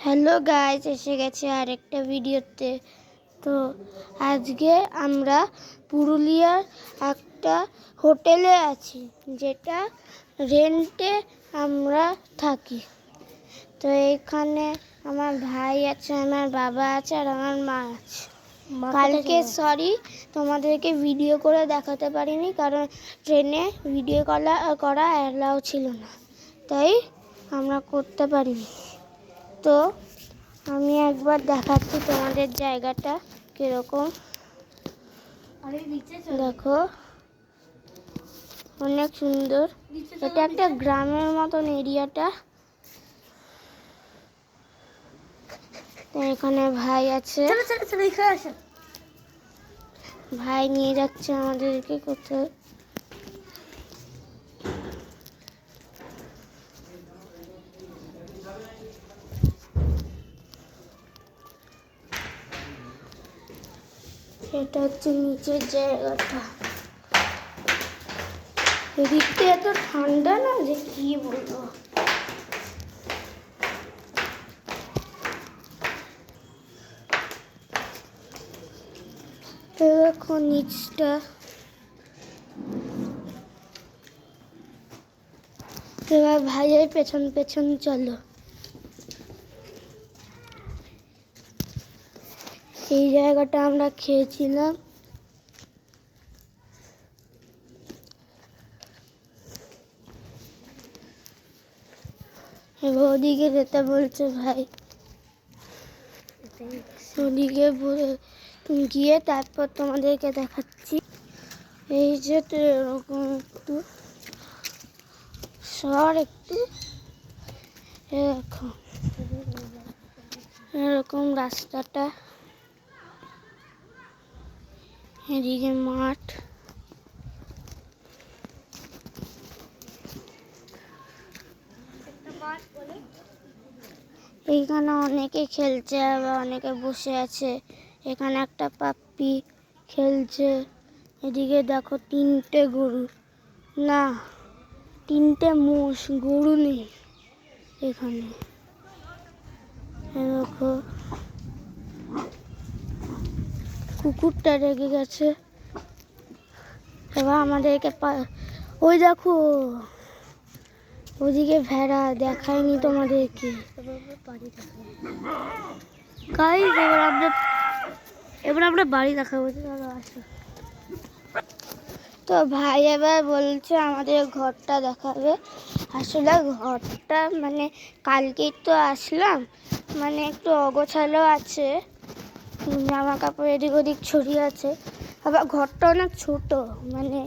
Hello guys, এসে গেছে আরেকটা ভিডিওতে। তো আজকে আমরা পুরুলিয়ার একটা হোটেলে আছি, যেটা রেন্টে আমরা থাকি। তো এখানে আমার ভাই আছে, আমার বাবা আছে, আর আমার মা আছে। কালকে তোমাদেরকে ভিডিও করে দেখাতে পারিনি, কারণ ট্রেনে ভিডিও করা অ্যালাউ ছিল না, তাই আমরা করতে পারিনি। তো আমি একবার দেখাচ্ছি তোমাদের জায়গাটা কিরকম। দেখো, অনেক সুন্দর। এটা একটা গ্রামের মতন এরিয়াটা। এখানে ভাই আছে, ভাই নিয়ে যাচ্ছে আমাদেরকে কোথায়। এটা হচ্ছে নিচের জায়গাটা। এদিকটা এত ঠান্ডা না যে কি বলবো। দেখো নিচটা। এবার ভাইয়ের পেছন পেছন চলো। এই জায়গাটা আমরা খেয়েছিলাম। এবার ওদিকে যেতে বলছে ভাই, ওদিকে গিয়ে তারপর তোমাদেরকে দেখাচ্ছি। এই যে তো এরকম একটু একটু এরকম রাস্তাটা, এদিকে মাঠ। এইখানে অনেকে খেলছে, আবার অনেকে বসে আছে। এখানে একটা পাপ্পি খেলছে। এদিকে দেখো তিনটে গরু, না তিনটে মোষ, গরু নেই এখানে। দেখো কুকুরটা রেগে গেছে। এবার আমাদেরকে ওই দেখো ওদিকে ভেড়া, দেখায়নি তোমাদেরকে। এবার আমরা বাড়ি দেখাবো। আসো। তো ভাই এবার বলছে আমাদের ঘরটা দেখাবে। আসলে ঘরটা মানে কালকেই তো আসলাম, মানে একটু অগোছালো আছে, জামা কাপড় এদিক ওদিক ছড়িয়ে আছে। আবার ঘরটা অনেক ছোট, মানে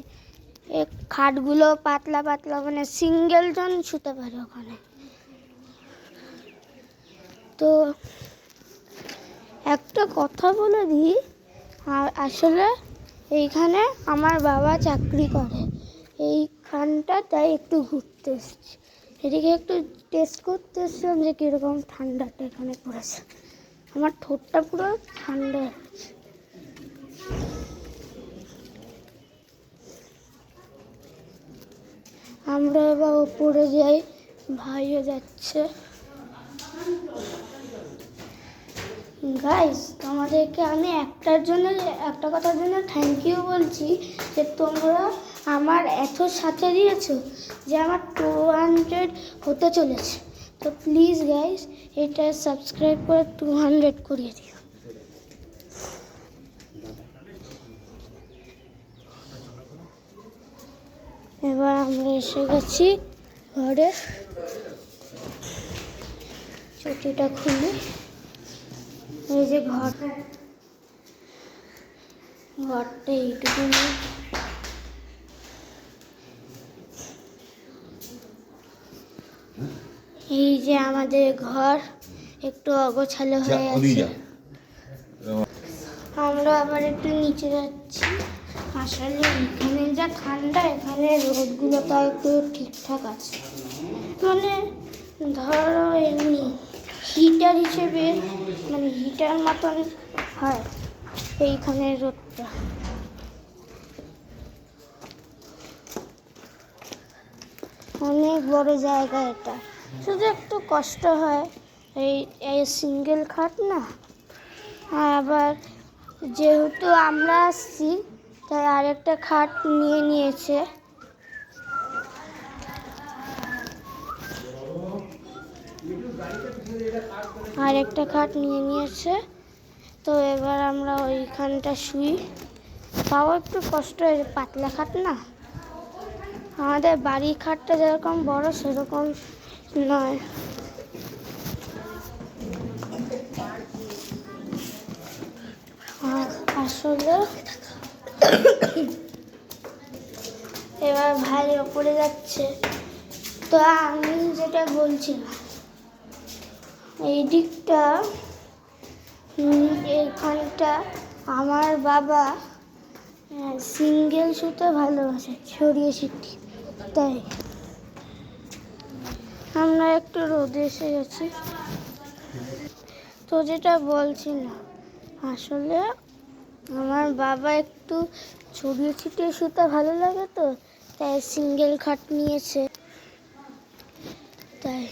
খাটগুলো পাতলা পাতলা, মানে সিঙ্গেল জন শুতে পারে ওখানে। তো একটা কথা বলে দিই, আসলে এইখানে আমার বাবা চাকরি করে এইখানটা, তাই একটু ঘুরতে এসেছি। এদিকে একটু টেস্ট করতে এসেছিলাম যে কীরকম ঠান্ডাটা এখানে পড়েছে। আমার ঠোঁটটা পুরো ঠান্ডা হয়েছে। আমরা এবার ওপরে যাই, ভাইও যাচ্ছে। গাইস, তোমাদেরকে আমি একটা কথার জন্য থ্যাংক ইউ বলছি, যে তোমরা আমার এত সাথে দিয়েছো যে আমার 200 হতে চলেছে। তো প্লিজ গাইস, এটা সাবস্ক্রাইব করে 200 করিয়ে দিও। এবার আমরা এসে গেছি ঘরে। চটিটা খুলি। এই যে ঘরটা এইটুকু। এই যে আমাদের ঘর একটু অগোছালো হয়ে আছে। আমরা আবার একটু নিচে যাচ্ছি। আসলে এখানে যা ঠান্ডা, এখানে রোদগুলো তাও একটু ঠিকঠাক আছে, মানে ধরো এমনি হিটার হিসেবে, মানে হিটার মতন হয় এইখানে রোদটা। অনেক বড় জায়গা এটা, শুধু একটু কষ্ট হয় এই সিঙ্গেল খাট না, আবার যেহেতু আমরা আসছি তাই আরেকটা খাট নিয়ে নিয়েছে। আরেকটা খাট নিয়ে নিয়েছে। তো এবার আমরা ওইখানটা শুই। তাও একটু কষ্ট হয়েছে, পাতলা খাট না, আমাদের বাড়ির খাটটা যেরকম বড় সেরকম নয়। আসলে এবার ভাই ওপরে যাচ্ছে। তো আমি যেটা বলছিলাম, এই দিকটা এইখানটা আমার বাবা সিঙ্গেল শুতে ভালোবাসে, ছড়িয়ে ছিটিয়ে, তাই আমরা একটু রোদে এসে গেছি। তো যেটা বলছিলাম, আসলে আমার বাবা একটু ছড়িয়ে ছিটিয়ে শুতে ভালো লাগে, তো তাই সিঙ্গেল খাট নিয়েছে। তাই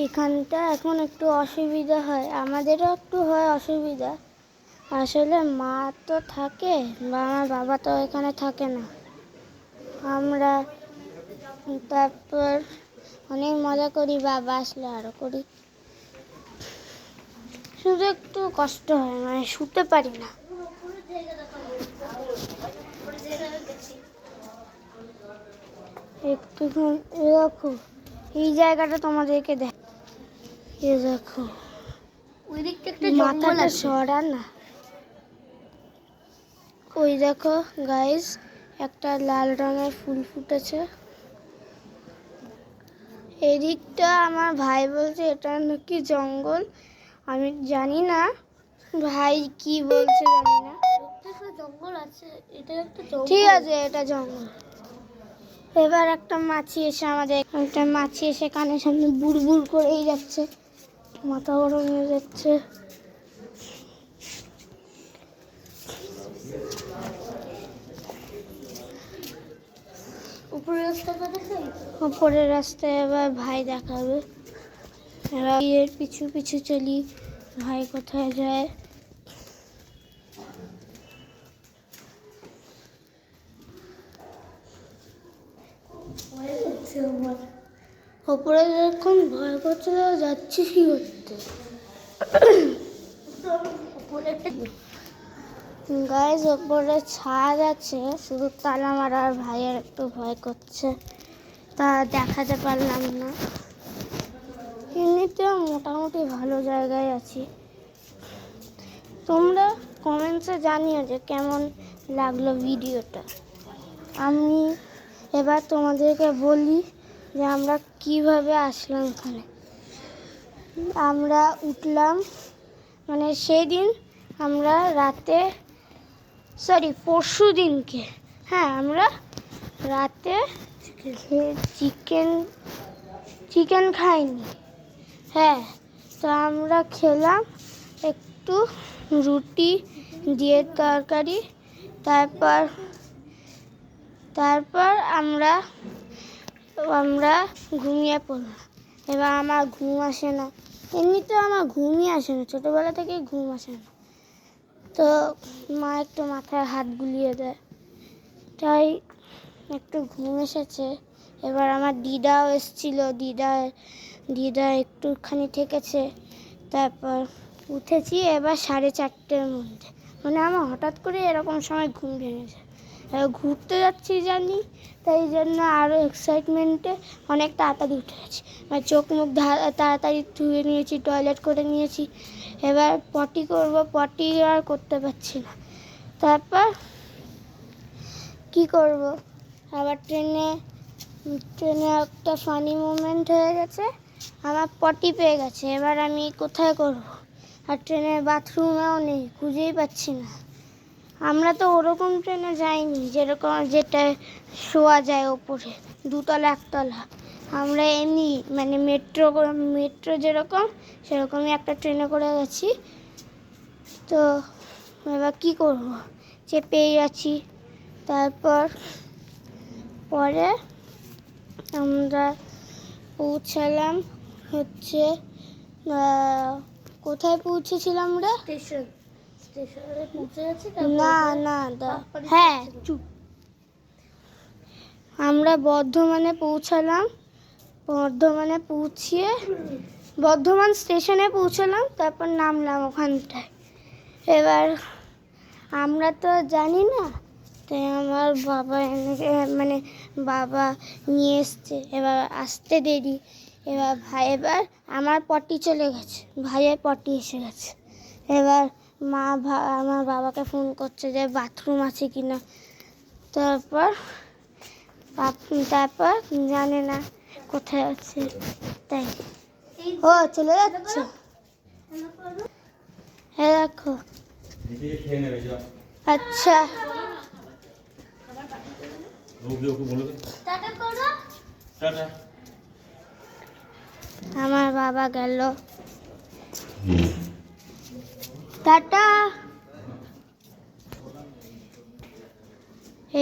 এখানটা এখন একটু অসুবিধা হয়, আমাদেরও একটু হয় অসুবিধা। আসলে মা তো থাকে বা আমার বাবা তো এখানে থাকে না, আমরা তারপর অনেক মজা করি, বাবা আসলে আরও করি। শুধু একটু কষ্ট হয়, মানে শুতে পারি না। একটুখানি দেখো এই জায়গাটা তোমাদেরকে দেখ, দেখো ওই দিকটা একটা মাথাটা সরা না। ওই দেখো গাইস, একটা লাল রঙের ফুল ফুটেছে। এদিকটা আমার ভাই বলছে এটা নাকি জঙ্গল, আমি জানি না ভাই কি বলছে জানি না। জঙ্গল আছে, এটা একটা জঙ্গল, ঠিক আছে এটা জঙ্গল। এবার একটা মাছি এসে কানের সামনে বুড় বুড় করেই যাচ্ছে, মাথা গরম হয়ে যাচ্ছে। উপরের রাস্তায় এবার ভাই দেখাবে। এবার এর পিছু পিছু চলি, ভাই কোথায় যায়। ওপরে যখন ভয় করছে যাচ্ছি কি করতে, গাইজ ওপরে ছাদ আছে, শুধু তালা মারার ভাইয়ের একটু ভয় করছে, তা দেখাতে পারলাম না। এমনিতেও মোটামুটি ভালো জায়গায় আছি। তোমরা কমেন্টসে জানিও যে কেমন লাগলো ভিডিওটা। আমি এবার তোমাদেরকে বলি যে আমরা কিভাবে আসলাম এখানে। আমরা উঠলাম, মানে সেই দিন আমরা রাতে, পরশু দিনকে, হ্যাঁ আমরা রাতে চিকেন খাইনি, হ্যাঁ। তো আমরা খেলাম একটু রুটি দিয়ে তরকারি, তারপর আমরা ঘুমিয়ে পড়লাম। এবার আমার ঘুম আসে না, এমনিতে আমার ঘুমই আসে না, ছোটোবেলা থেকেই ঘুম আসে না। তো মা একটু মাথায় হাত বুলিয়ে দেয়, তাই একটু ঘুম এসেছে। এবার আমার দিদাও এসেছিল, দিদা একটুখানি থেকেছে, তারপর উঠেছি এবার 4:30টার মধ্যে, মানে আমার হঠাৎ করে এরকম সময় ঘুম ভেঙেছে। ঘুরতে যাচ্ছি জানি, তাই জন্য আরও এক্সাইটমেন্টে অনেক তাড়াতাড়ি উঠে গেছি, মানে চোখ মুখ তাড়াতাড়ি ধুয়ে নিয়েছি, টয়লেট করে নিয়েছি। এবার পটি করব, পটি আর করতে পারছি না। তারপর কি করব, আবার ট্রেনে একটা ফানি মুভমেন্ট হয়ে গেছে, আমার পটি পেয়ে গেছে। এবার আমি কোথায় করব, আর ট্রেনের বাথরুমেও নেই, খুঁজেই পাচ্ছি না। আমরা তো ওরকম ট্রেনে যাইনি যেটা শোয়া যায় ওপরে, 2 তলা 1 তলা। আমরা এমনি মানে মেট্রো যেরকম সেরকমই একটা ট্রেনে করে গেছি। তো এবার কি করব, চেপেই আছি। পরে আমরা পৌঁছালাম কোথায় পৌঁছেছিলাম রে? স্টেশনে পৌঁছে গেছি। না না হ্যাঁ চুপ। আমরা বর্ধমানে পৌঁছালাম। বর্ধমানে পৌঁছিয়ে বর্ধমান স্টেশনে পৌঁছালাম, তারপর নামলাম ওখানটায়। এবার আমরা তো জানি না, তাই আমার বাবা মানে বাবা নিয়ে এসছে। এবার আসতে দেরি। এবার আমার পটি চলে গেছে, ভাইয়ের পটি এসে গেছে। এবার আমার বাবাকে ফোন করছে যে বাথরুম আছে কিনা। তারপর জানে না কোথায় আছে, তাই ও চলে যাচ্ছে। হ্যাঁ দেখো। আচ্ছা আমার বাবা গেল, টাটা।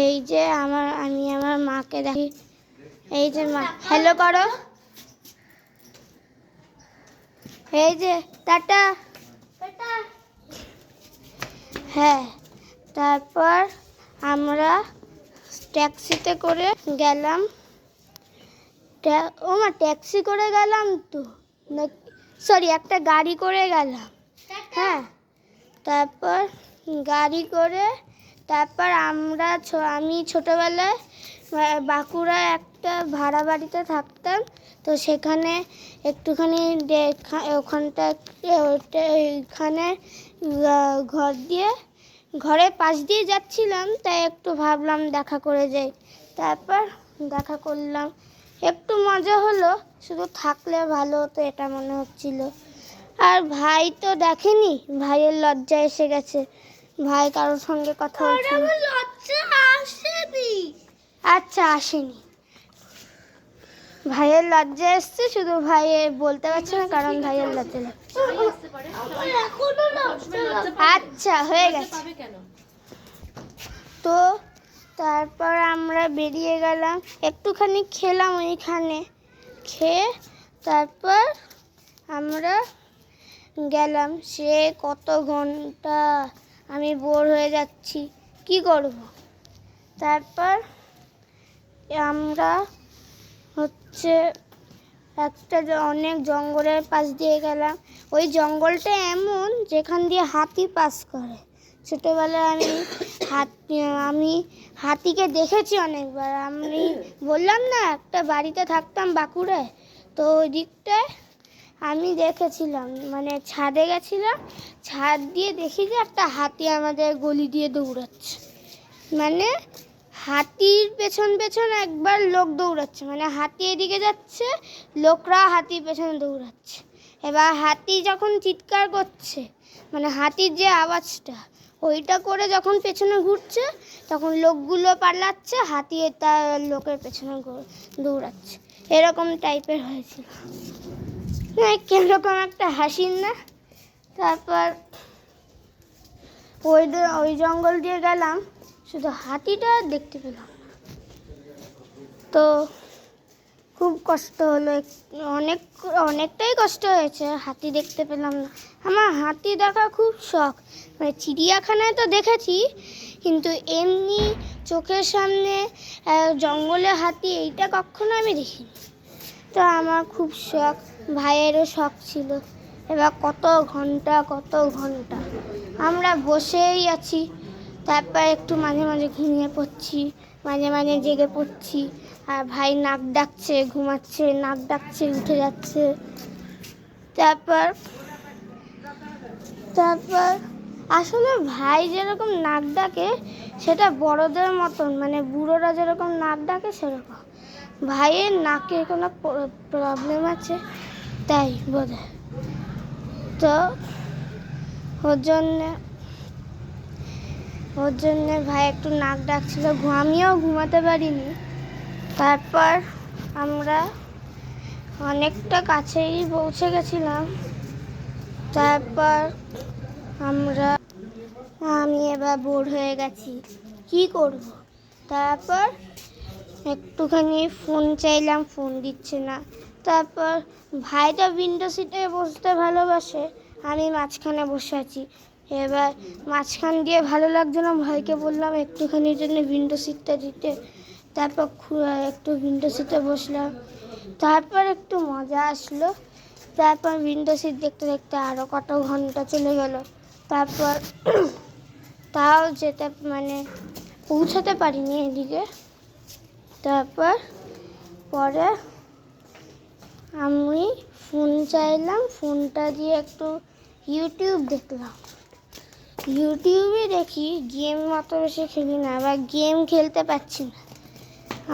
এই যে আমি আমার মাকে দেখি, এই যে মা হ্যালো করো, এই যে টাটা। হ্যাঁ, তারপর আমরা ট্যাক্সিতে করে গেলাম। ট্যাক্সি করে গেলাম তো, সরি একটা গাড়ি করে গেলাম। হ্যাঁ, তারপর গাড়ি করে আমি ছোটোবেলায় বাঁকুড়ায় একটা ভাড়া বাড়িতে থাকতাম। তো সেখানে একটুখানি ওইখানে ঘরের পাশ দিয়ে যাচ্ছিলাম, তাই একটু ভাবলাম দেখা করে যাই। তারপর দেখা করলাম, একটু মজা হলো। শুধু থাকলে ভালো হতো এটা মনে হচ্ছিল। আর ভাই তো দেখেনি, ভাইয়ের লজ্জা এসে গেছে। ভাই কারোর সঙ্গে কথা বলছে। আচ্ছা আসেনি, ভাইয়ের লজ্জা এসছে, শুধু ভাই বলতে পারছে না কারণ ভাইয়ের লজ্জা লাগছে। আচ্ছা হয়ে গেছে। তো তারপর আমরা বেরিয়ে গেলাম, একটুখানি খেলাম ওইখানে। খেয়ে তারপর আমরা গেলাম। সে কত ঘন্টা, আমি বোর হয়ে যাচ্ছি, কি করব। তারপর আমরা একটা অনেক জঙ্গলের পাশ দিয়ে গেলাম। ওই জঙ্গলটা এমন যেখান দিয়ে হাতি পাস করে। ছোটোবেলায় আমি হাতিকে দেখেছি অনেকবার। আমি বললাম না একটা বাড়িতে থাকতাম বাঁকুড়ায়, তো ওই দিকটায় আমি দেখেছিলাম। মানে ছাদে গেছিলাম, ছাদ দিয়ে দেখি যে একটা হাতি আমাদের গলি দিয়ে দৌড়াচ্ছে। মানে হাতির পেছন পেছন একবার লোক দৌড়াচ্ছে, মানে হাতি এদিকে যাচ্ছে, লোকরা হাতির পেছনে দৌড়াচ্ছে। এবার হাতি যখন চিৎকার করছে, মানে হাতির যে আওয়াজটা ওইটা করে যখন পেছনে ঘুরছে, তখন লোকগুলো পালাচ্ছে, হাতি তার লোকের পেছনে দৌড়াচ্ছে। এরকম টাইপের হয়েছিল, কিরকম একটা হাসির না। তারপর ওই জঙ্গল দিয়ে গেলাম, শুধু হাতিটা দেখতে পেলাম। তো খুব কষ্ট হলো, অনেকটাই কষ্ট হয়েছে, হাতি দেখতে পেলাম না। আমার হাতি দেখা খুব শখ, মানে চিড়িয়াখানায় তো দেখেছি, কিন্তু এমনি চোখের সামনে জঙ্গলে হাতি এইটা কখনো আমি দেখিনি। তো আমার খুব শখ, ভাইয়েরও শখ ছিল। এবার কত ঘন্টা আমরা বসেই আছি। তারপর একটু মাঝে মাঝে ঘুমিয়ে পড়ছি, মাঝে মাঝে জেগে পড়ছি। আর ভাই নাক ডাকছে, ঘুমাচ্ছে, নাক ডাকছে, উঠে যাচ্ছে। তারপর আসলে ভাই যেরকম নাক ডাকে সেটা বড়দের মতন, মানে বুড়োরা যেরকম নাক ডাকে সেরকম। ভাইয়ের নাকে কোনো প্রবলেম আছে, তাই বোধহয়। তো ওর জন্যে ভাই একটু নাক ডাকছিল, আমিও ঘুমাতে পারিনি। তারপর আমরা অনেকটা কাছেই পৌঁছে গেছিলাম। তারপর আমি এবার বোর হয়ে গেছি, কি করব। তারপর একটুখানি ফোন চাইলাম, ফোন দিচ্ছে না। তারপর ভাই তো উইন্ডো সিটে বসতে ভালোবাসে, আমি মাঝখানে বসে আছি। এবার মাঝখান দিয়ে ভালো লাগছে না, ভাইকে বললাম একটুখানির জন্য উইন্ডো সিটটা দিতে। তারপর একটু উইন্ডো সিটে বসলাম, তারপর একটু মজা আসলো। তারপর উইন্ডো সিট দেখতে দেখতে আরও কত ঘন্টা চলে গেল। তারপর তাও যেতে মানে পৌঁছাতে পারিনি এদিকে। তারপর পরে আমি ফোন চাইলাম, ফোনটা দিয়ে একটু ইউটিউব দেখলাম। ইউটিউবে দেখি গেম অত বেশি খেলি না, বা গেম খেলতে পারছি না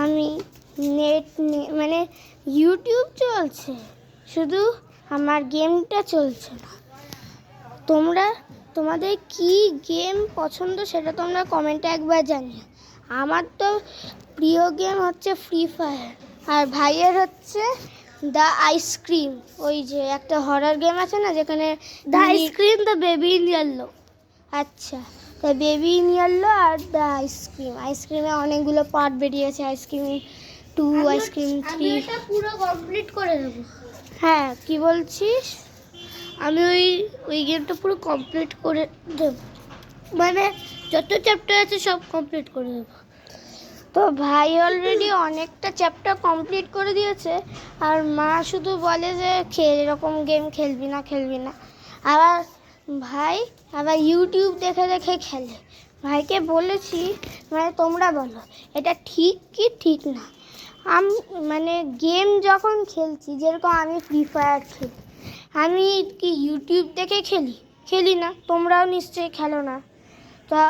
আমি। নেট মানে ইউটিউব চলছে, শুধু আমার গেমটা চলছে না। তোমাদের কি গেম পছন্দ সেটা তোমরা কমেন্টে একবার জানিও। আমার তো প্রিয় গেম হচ্ছে ফ্রি ফায়ার, আর ভাইয়ের হচ্ছে দ্য আইসক্রিম। ওই যে একটা হরর গেম আছে না, যেখানে the ice cream, the baby in yellow. আচ্ছা, দ্য বেবি ইন ইয়েলো আর দ্য আইসক্রিম। আইসক্রিমে অনেকগুলো পার্ট বেরিয়েছে, আইসক্রিম 2, আইসক্রিম 3। এটা পুরো কমপ্লিট করে দেব। হ্যাঁ, কি বলছিস? আমি ওই গেমটা পুরো কমপ্লিট করে দেব, মানে যত চ্যাপ্টার আছে সব কমপ্লিট করে দেব। তো ভাই অলরেডি অনেকটা চ্যাপ্টার কমপ্লিট করে দিয়েছে, আর মা শুধু বলে যে এরকম গেম খেলবি না। ভাই আবার ইউটিউব দেখে দেখে খেলে। ভাইকে বলেছি, মানে তোমরা বলো এটা ঠিক কি ঠিক না। মানে গেম যখন খেলছি, যেরকম আমি ফ্রি ফায়ার খেলি, আমি কি ইউটিউব দেখে খেলি না? তোমরাও নিশ্চয়ই খেলো না। তা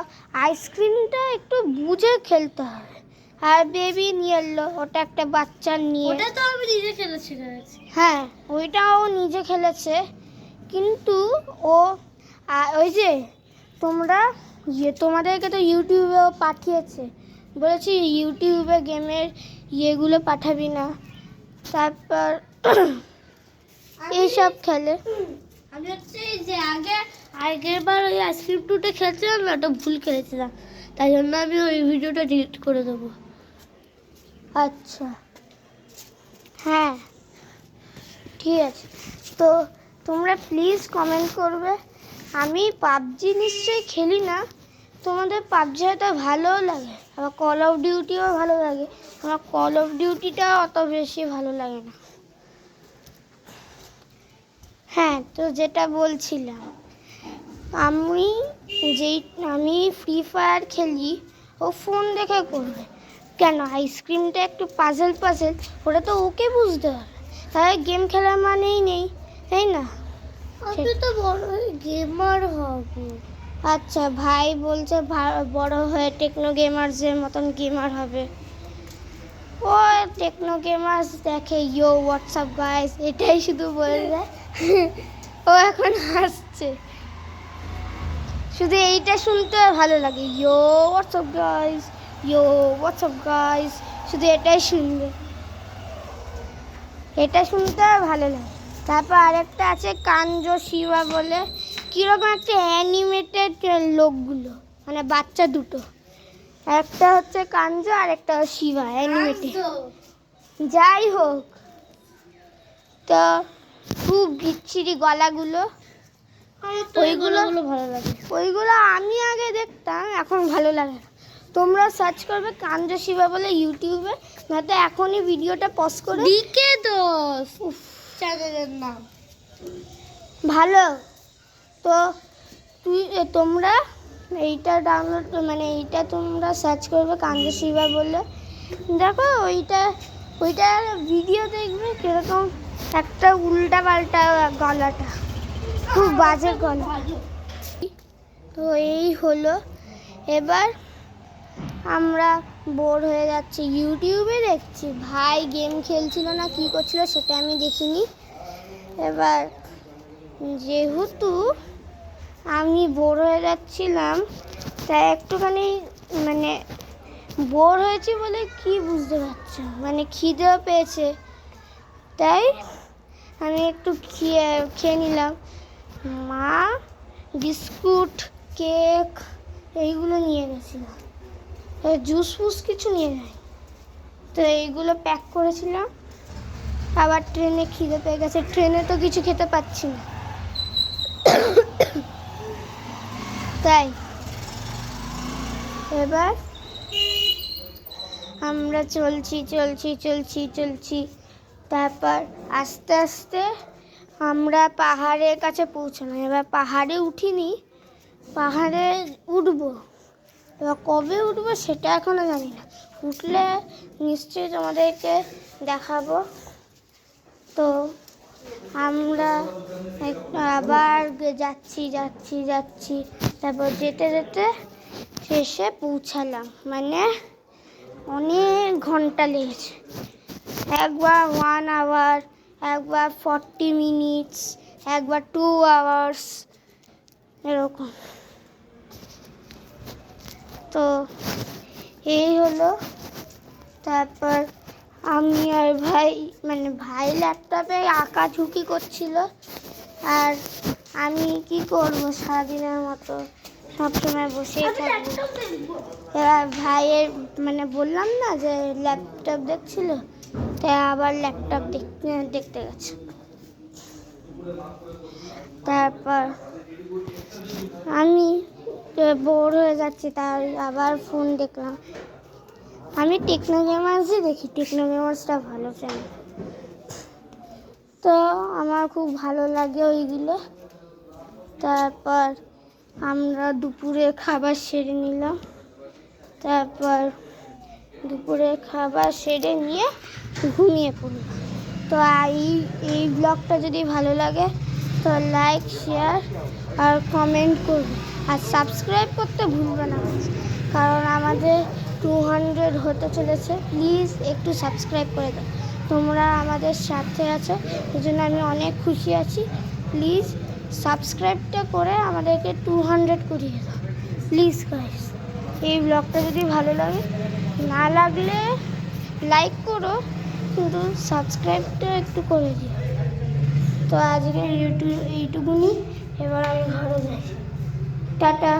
আইসক্রিমটা একটু বুঝে খেলতে হবে। আর বেবি নিয়ে এলো, ওটা একটা বাচ্চার নিয়ে। ওটা তো আমি নিজে খেলেছি। হ্যাঁ, ওইটাও নিজে খেলেছে, কিন্তু ওই যে তোমাদেরকে তো ইউটিউবেও পাঠিয়েছে, বলেছি ইউটিউবে গেমের ইয়েগুলো পাঠাবি না। তারপর এইসব খেলে। আমি হচ্ছে যে আগের বার ওই আইসক্রিম 2টা খেলছিলাম না, ওটা ভুল খেলেছিলাম, তাই জন্য আমি ওই ভিডিওটা ডিলিট করে দেবো। আচ্ছা, হ্যাঁ ঠিক আছে। তো তোমরা প্লিজ কমেন্ট করবে। আমি পাবজি নিশ্চয়ই খেলি না, তোমাদের পাবজি হয়তো ভালোও লাগে, আবার কল অফ ডিউটিও ভালো লাগে। আমার কল অফ ডিউটিটা অত বেশি ভালো লাগে না। হ্যাঁ, তো যেটা বলছিলাম, আমি ফ্রি ফায়ার খেলি, ও ফোন দেখে করবে কেন? আইসক্রিমটা একটু পাজেল, ওটা তো ওকে বুঝতে হবে, তাহলে গেম খেলার মানেই নেই, তাই না? আমি তো বড় গেমার হব। আচ্ছা, ভাই বলছে বড় হয়ে টেকনো গেমার্সের মতন গেমার হবে। ও টেকনো গেমার্স দেখে ইয়ো হোয়াটসঅ্যাপ গাইস, এটাই শুধু বলবে। ও এখন হাসছে, শুধু এইটা শুনতে ভালো লাগে, ইয়ো হোয়াটসঅ্যাপ গাইস, শুধু এটাই শুনবে, এটা শুনতে ভালো লাগে। তারপর আরেকটা আছে কানজো শিবা বলে, কীরকম একটা অ্যানিমেটেড লোকগুলো, মানে বাচ্চা দুটো, একটা হচ্ছে কানজো আর একটা শিবা অ্যানিমেটেড। যাই হোক, তো খুব বিচ্ছিরি গলাগুলো, ওইগুলো ভালো লাগে। ওইগুলো আমি আগে দেখতাম, এখন ভালো লাগে না। তোমরা সার্চ করবে কানজো শিবা বলে ইউটিউবে, নয়তো এখনই ভিডিওটা পজ করে ডিকে দোস চ্যানেলের নাম। ভালো। তো তোমরা এইটা ডাউনলোড, মানে এইটা তোমরা সার্চ করবে কানজো শিবা বলে, দেখো ওইটার ভিডিও দেখবে কিরকম একটা উল্টা পাল্টা গলাটা, খুব বাজে গলা। তো এই হলো, এবার আমরা বোর হয়ে যাচ্ছি, ইউটিউবে দেখছি। ভাই গেম খেলছিল না কি করছিল সেটা আমি দেখিনি। এবার যেহেতু আমি বোর হয়ে যাচ্ছিলাম, তাই একটুখানি মানে বোর হয়েছি বলে কি বুঝতে পারছো, মানে খিদেও পেয়েছে, তাই আমি একটু খেয়ে নিলাম। মা বিস্কুট, কেক এইগুলো নিয়ে গেছিল, জুস ফুস কিছু নিয়ে যায়, তো এইগুলো প্যাক করেছিলাম। আবার ট্রেনে খিদে পেয়ে গেছে, ট্রেনে তো কিছু খেতে পাচ্ছি না, তাই এবার আমরা চলছি, তারপর আস্তে আস্তে আমরা পাহাড়ের কাছে পৌঁছলাম। এবার পাহাড়ে উঠিনি, পাহাড়ে উঠবো, এবার কবে উঠবো সেটা এখনো জানি না, উঠলে নিশ্চয়ই তোমাদেরকে দেখাবো। তো আমরা আবার যাচ্ছি, তারপর যেতে যেতে শেষে পৌঁছালাম, মানে অনেক ঘন্টা লেগেছে, একবার 1 আওয়ার, একবার 40 মিনিটস, একবার 2 আওয়ার্স এরকম। তো এই হলো। তারপর আমি আর ভাই ল্যাপটপে আঁকাঝুঁকি করছিল, আর আমি কি করব, সারাদিনের মতো সবসময় বসেই থাকবো। এবার ভাইয়ের বললাম না যে ল্যাপটপ দেখছিল, তাই আবার ল্যাপটপ দেখতে গেছে। তারপর আমি বোর হয়ে যাচ্ছি, তাই আবার ফোন দেখলাম। আমি টেকনো গেমার্সই দেখি, টেকনো গেমার্সটা ভালো চ্যানেল, তো আমার খুব ভালো লাগে ওইগুলো। তারপর আমরা দুপুরে খাবার সেরে নিলাম, তারপর দুপুরে খাবার সেরে নিয়ে ঘুমিয়ে পড়লাম। তো এই ব্লগটা যদি ভালো লাগে তো লাইক, শেয়ার আর কমেন্ট করবে, আর সাবস্ক্রাইব করতে ভুলবে না, কারণ আমাদের 200 হতে চলেছে। প্লিজ একটু সাবস্ক্রাইব করে দাও, তোমরা আমাদের সাথে আছো, এই জন্য আমি অনেক খুশি আছি। প্লিজ সাবস্ক্রাইবটা করে আমাদেরকে 200 করিয়ে দাও, প্লিজ গাইস। এই ব্লগটা যদি ভালো লাগে, না লাগলে লাইক করো, কিন্তু সাবস্ক্রাইবটা একটু করে দিও। তো আজকে এইটুকুনি, এবার আমি ঘরে যাই, টাটা।